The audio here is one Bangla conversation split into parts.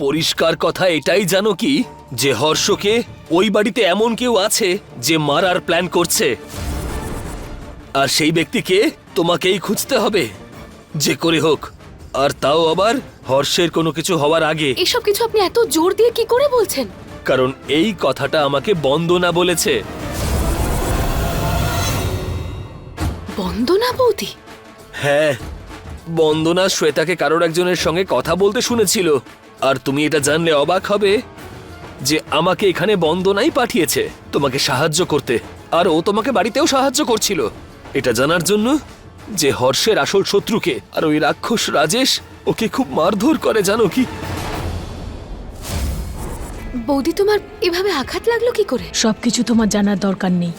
পরিষ্কার কথা এটাই জানো কি, যে হর্ষকে ওই বাড়িতে এমন কেউ আছে যে মারার প্ল্যান করছে, আর সেই ব্যক্তিকে তোমাকেই খুঁজতে হবে যে করে হোক, আর তাও আবার হর্ষের কোনো কিছু হওয়ার আগে। এসব কিছু আপনি এত জোর দিয়ে কি করে বলছেন? কারণ এই কথাটা আমাকে বন্দনা বলেছে। বন্দনা বৌদি? হ্যাঁ, বন্দনা শ্বেতাকে কারোর একজনের সঙ্গে কথা বলতে শুনেছিল, আর তুমি এটা জানলে অবাক হবে যে আমাকে এখানে বন্দনাই পাঠিয়েছে তোমাকে সাহায্য করতে, আর ও তোমাকে বাড়িতেও সাহায্য করছিল এটা জানার জন্য যে হর্ষের আসল শত্রুকে, আর ওই রাক্ষস রাজেশ ওকে খুব মারধর করে জানো কি। বৌদি, তোমার এভাবে আঘাত লাগলো কি করে? সবকিছু তোমার জানার দরকার নেই।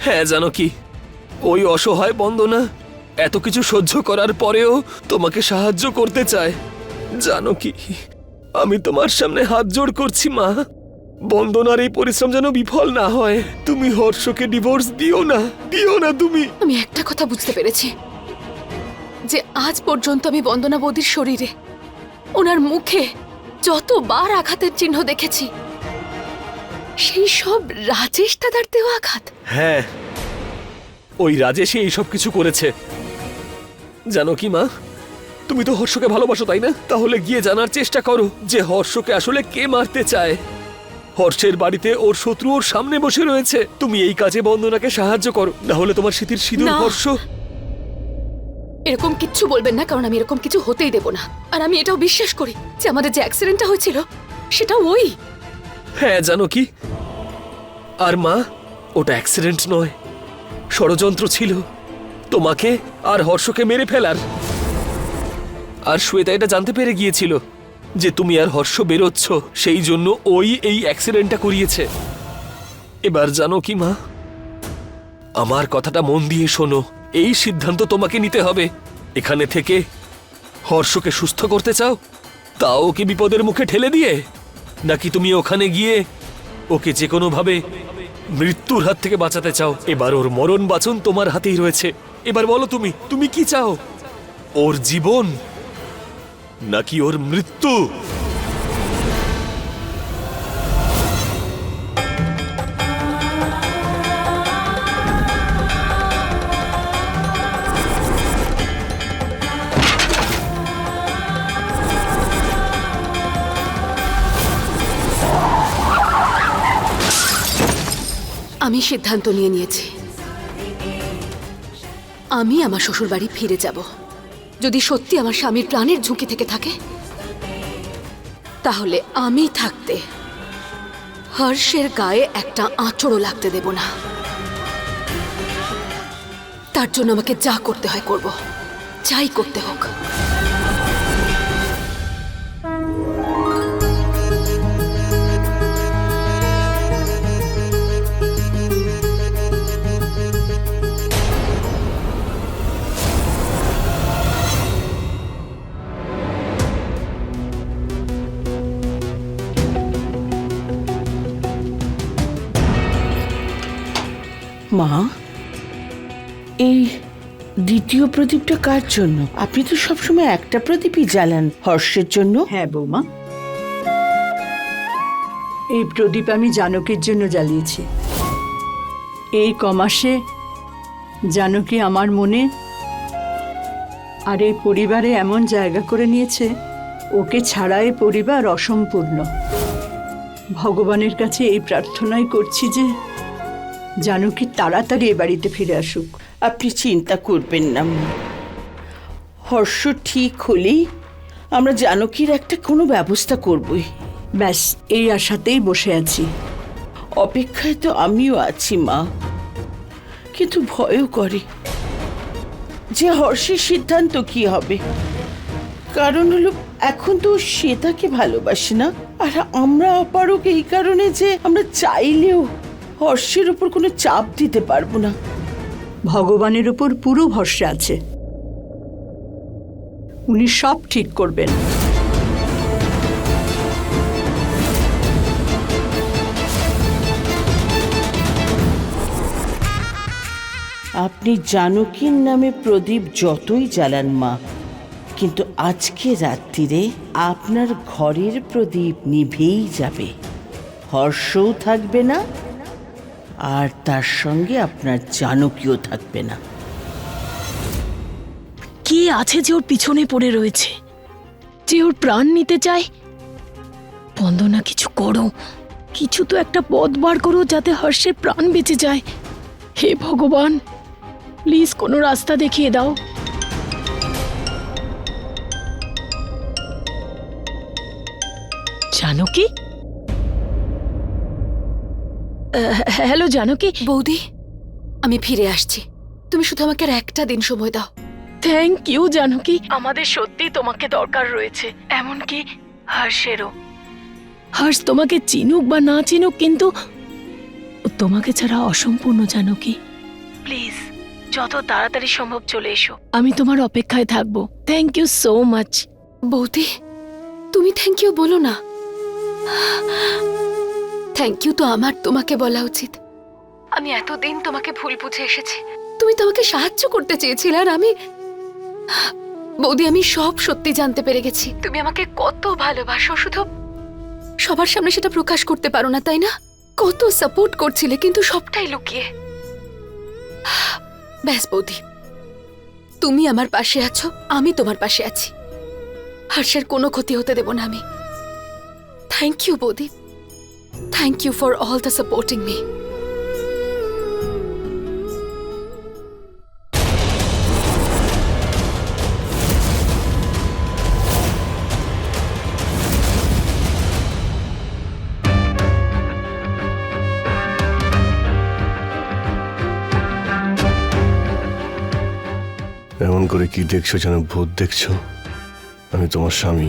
হ্যাঁ জানো কি, ওই অসহায় বন্দনা এত কিছু সহ্য করার পরেও তোমাকে সাহায্য করতে চায়। জানো কি, আমি তোমার সামনে হাত জোড় করছি মা, বন্দনার এই পরিশ্রম যেন বিফল না হয়। তুমি হর্ষকে ডিভোর্স দিও না, দিও না তুমি। আমি একটা কথা বুঝতে পেরেছি, যে আজ পর্যন্ত আমি বন্দনা বৌদির শরীরে, ওনার মুখে যতবার আঘাতের চিহ্ন দেখেছি, সেই সব রাজেশ দাদার দেওয়া আঘাত। হ্যাঁ, ওই রাজেশই এইসব কিছু করেছে। জানো কি মা, তুমি তো হর্ষকে ভালোবাসো তাই না? তাহলে গিয়ে জানার চেষ্টা করো যে হর্ষকে আসলে কে মারতে চায়। হর্ষের বাড়িতে ওর শত্রু ওর সামনে বসে রয়েছে। তুমি এই কাজে বন্দনাকে সাহায্য করো, না হলে তোমার স্মৃতির সিঁদুর না। হর্ষ। এরকম কিচ্ছু বলবেন না, কারণ আমি এরকম কিছু হতেই দেব না। আর আমি এটাও বিশ্বাস করি যে আমাদের যে অ্যাক্সিডেন্টটা হয়েছিল সেটা ওই। হ্যাঁ জানো কি, আর মা, ওটা অ্যাক্সিডেন্ট নয়, ষড়যন্ত্র ছিল তোমাকে আর হর্ষকে মেরে ফেলার। আর শ্বেতা এটা জানতে পেরে গিয়েছিল যে তুমি আর হর্ষ বেরোচ্ছ, সেই জন্য ওই এই অ্যাক্সিডেন্টটা করিয়েছে। এবার জানো কি মা, আমার কথাটা মন দিয়ে শোনো, এই সিদ্ধান্ত তোমাকে নিতে হবে। এখানে থেকে হর্ষকে সুস্থ করতে চাও, তাও ওকে বিপদের মুখে ঠেলে দিয়ে, নাকি তুমি ওখানে গিয়ে ওকে যে কোনো ভাবে মৃত্যুর হাত থেকে বাঁচাতে চাও? এবার ওর মরণ বাঁচন তোমার হাতেই রয়েছে। এবার বলো তুমি, তুমি কি চাও? ওর জীবন নাকি ওর মৃত্যু? আমি সিদ্ধান্ত নিয়ে নিয়েছি, আমি আমার শ্বশুর বাড়ি ফিরে যাব। যদি সত্যি আমার স্বামীর প্রাণের ঝুঁকি থেকে থাকে, তাহলে আমি থাকতে হর্ষের গায়ে একটা আঁচড়ও লাগতে দেব না। তার জন্য আমাকে যা করতে হয় করব, যাই করতে হোক। মা, এই দ্বিতীয় প্রদীপটা কার জন্য? আপনি তো সবসময় একটা প্রদীপই জ্বালান, হর্ষের জন্য। হ্যাঁ বৌমা, এই প্রদীপ আমি জানকীর জন্য জ্বালিয়েছি। এই কমাসে জানকী আমার মনে আর এই পরিবারে এমন জায়গা করে নিয়েছে, ওকে ছাড়া এই পরিবার অসম্পূর্ণ। ভগবানের কাছে এই প্রার্থনাই করছি যে জানকী তাড়াতাড়ি এ বাড়িতে ফিরে আসুক। আপনি চিন্তা করবেন না মা, হর্ষ ঠিক হলেই আমরা জানকীর একটা কোনো ব্যবস্থা করবই। ব্যাস, এই আশাতেই বসে আছি। অপেক্ষায় তো আমিও আছি মা, কিন্তু ভয়ও করে যে হর্ষের সিদ্ধান্ত কি হবে। কারণ হলো এখন তো সে তাকে ভালোবাসে না, আর আমরা অপারক এই কারণে যে আমরা চাইলেও হর্ষের উপর কোনো চাপ দিতে পারবো না। ভগবানের উপর পুরো ভরসা আছে, উনি সব ঠিক করবেন। আপনি জানকীর নামে প্রদীপ যতই জ্বালান মা, কিন্তু আজকে রাত্রিরে আপনার ঘরের প্রদীপ নিভেই যাবে, হর্ষও থাকবে না, আর তার সঙ্গে আপনার জানকীও থাকবে না। কে আছে যে ওর পিছনে পড়ে রয়েছে, যে ওর প্রাণ নিতে চায়? বন্দনা, কিছু করো, কিছু তো একটা পথ বার করো যাতে হর্ষের প্রাণ বেঁচে যায়। হে ভগবান, প্লিজ কোনো রাস্তা দেখিয়ে দাও। জানকী? হ্যালো জানকী। বৌদি, আমি ফিরে আসছি। তুমি শুধু আমাকে আর একটা দিন সময় দাও। থ্যাংক ইউ জানকী, আমাদের সত্যি তোমাকে দরকার রয়েছে, এমনকি হর্ষেরও। হর্ষ তোমাকে চিনুক বা না চিনুক, কিন্তু তোমাকে ছাড়া অসম্পূর্ণ জানকী। প্লিজ যত তাড়াতাড়ি সম্ভব চলে এসো, আমি তোমার অপেক্ষায় থাকবো। Thank you so much. বৌদি, তুমি থ্যাংক ইউ বলো না। থ্যাংক ইউ তো আমার তোমাকে বলা উচিত। আমি এতদিন তোমাকে ভুল বুঝে এসেছি। তুমি তো আমাকে সাহায্য করতে চেয়েছিলে, আর আমি বৌদি, আমি সব সত্যি জানতে পেরে গেছি। তুমি আমাকে কত ভালোবাসো, শুধু সবার সামনে সেটা প্রকাশ করতে পারো না, তাই না? কত সাপোর্ট করছিলে, কিন্তু সবটাই লুকিয়ে। ব্যাস বৌদি, তুমি আমার পাশে আছো, আমি তোমার পাশে আছি। হর্ষের কোনো ক্ষতি হতে দেব না আমি। থ্যাংক ইউ বৌদি, thank you for all the supporting me. এমন করে কি দেখছো যেন ভূত দেখছো? আমি তোমার স্বামী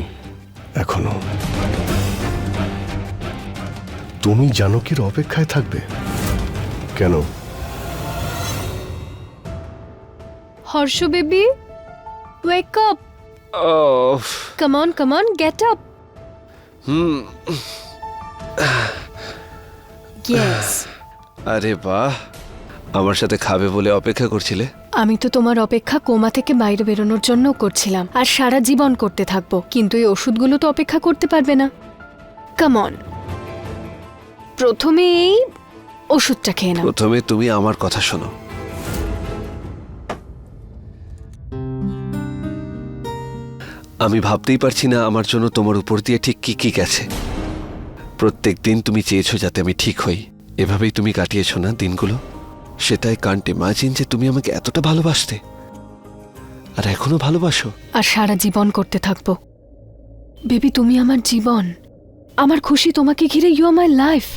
এখনো। তুমি জানকীর অপেক্ষায় থাকবে কেন? Harshu baby, wake up. Come on, get up. Yes. আরে বাহ, আমার সাথে খাবে বলে অপেক্ষা করছিলে? আমি তো তোমার অপেক্ষা কোমা থেকে বাইরে বেরোনোর জন্য করছিলাম, আর সারা জীবন করতে থাকবো। কিন্তু এই ওষুধগুলো তো অপেক্ষা করতে পারবে না। কাম অন, প্রথমে এই ওষুধটা খেয়ে নাও। প্রথমে তুমি আমার কথা শোনো। আমি ভাবতেই পারছি না আমার জন্য তোমার উপর দিয়ে ঠিক কি কি গেছে। প্রত্যেক দিন তুমি চেয়েছো যাতে আমি ঠিক হই, এভাবেই তুমি কাটিয়েছো না দিনগুলো। সেটাই কান্ট ইমাজিন যে তুমি আমাকে এতটা ভালোবাসতে, আর এখনো ভালোবাসো। আর সারা জীবন করতে থাকবো। বেবি, তুমি আমার জীবন, আমার খুশি তোমাকে ঘিরে। You R my life.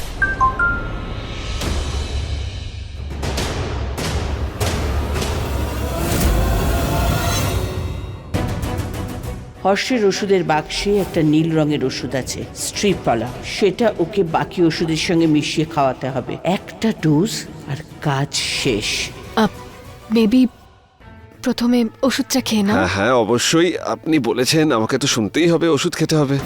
হর্ষের ওষুধের বাক্সে একটা নীল রঙের ওষুধ আছে, স্ট্রিপওয়ালা। সেটা ওকে বাকি ওষুধের সঙ্গে মিশিয়ে খাওয়াতে হবে। একটা ডোজ আর কাজ শেষ। বেবি, প্রথমে ওষুধটা খেয়ে নাও। হ্যাঁ হ্যাঁ, অবশ্যই, আপনি বলেছেন, আমাকে তো শুনতেই হবে, ওষুধ খেতে হবে।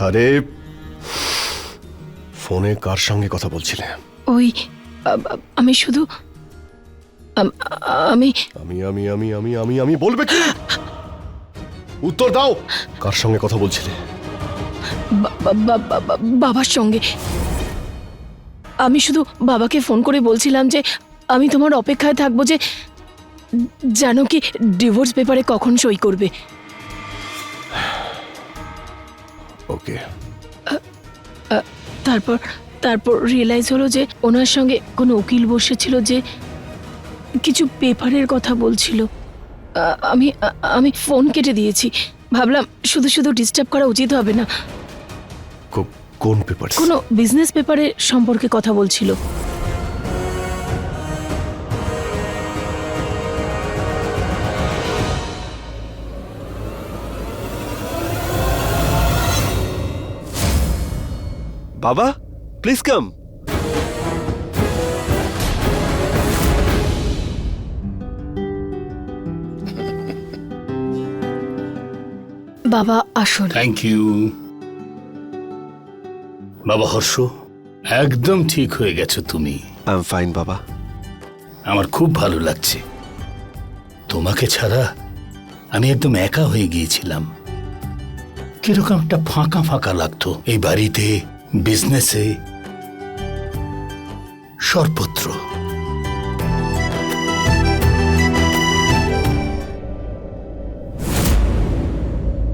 আরে ফোনে কার সঙ্গে কথা বলছিলে? ওই আমি শুধু আমি আমি আমি আমি আমি আমি আমি বলবে কি? উত্তর দাও, কার সঙ্গে কথা বলছিলে? বাবার সঙ্গে। আমি শুধু বাবাকে ফোন করে বলছিলাম যে আমি তোমার অপেক্ষায় থাকবো, যে জানো কি ডিভোর্স পেপারে কখন সই করবে। ওকে। তারপর রিয়েলাইজ হলো যে ওনার সঙ্গে কোনো উকিল বসেছিল, যে কিছু পেপারের কথা বলছিল। আমি ফোন কেটে দিয়েছি। ভাবলাম শুধু শুধু ডিস্টার্ব করা উচিত হবে না। কোন পেপার? কোনো বিজনেস পেপারে সম্পর্কে কথা বলছিল। বাবা, প্লিজ কাম। বাবা আসুন। Thank you. বাবা হর্ষ, একদম ঠিক হয়ে গেছো তুমি। আই এম ফাইন বাবা। আমার খুব ভালো লাগছে। তোমাকে ছাড়া আমি একদম একা হয়ে গিয়েছিলাম। কিরকম একটা ফাঁকা ফাঁকা লাগতো এই বাড়িতে, বিজনেসে, সর্বত্র।